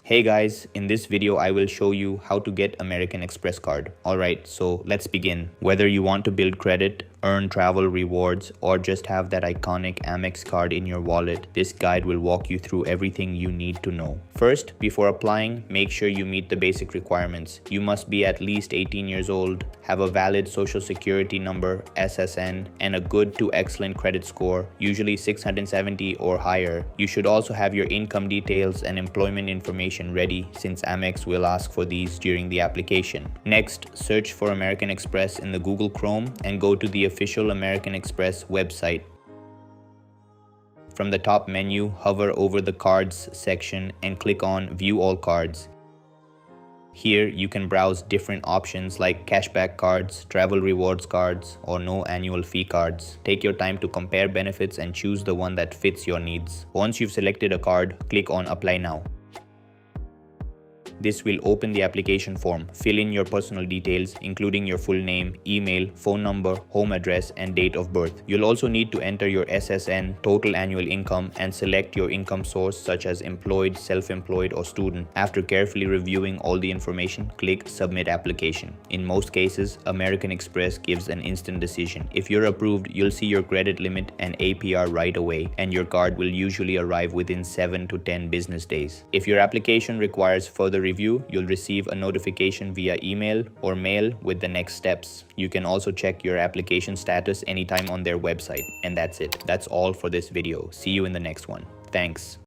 Hey guys, in this video I will show you how to get American Express card. Alright, so let's begin. Whether you want to build credit, earn travel rewards, or just have that iconic AMEX card in your wallet, this guide will walk you through everything you need to know. First, before applying, make sure you meet the basic requirements. You must be at least 18 years old, have a valid social security number, SSN, and a good to excellent credit score, usually 670 or higher. You should also have your income details and employment information ready since Amex will ask for these during the application. Next, search for American Express in the Google Chrome and go to the official American Express website. From the top menu, hover over the Cards section and click on View All Cards. Here, you can browse different options like cashback cards, travel rewards cards, or no annual fee cards. Take your time to compare benefits and choose the one that fits your needs. Once you've selected a card, click on Apply Now. This will open the application form. Fill in your personal details, including your full name, email, phone number, home address, and date of birth. You'll also need to enter your SSN, total annual income, and select your income source such as employed, self-employed, or student. After carefully reviewing all the information, click Submit Application. In most cases, American Express gives an instant decision. If you're approved, you'll see your credit limit and APR right away, and your card will usually arrive within 7 to 10 business days. If your application requires further review, you'll receive a notification via email or mail with the next steps. You can also check your application status anytime on their website. And that's it. That's all for this video. See you in the next one. Thanks.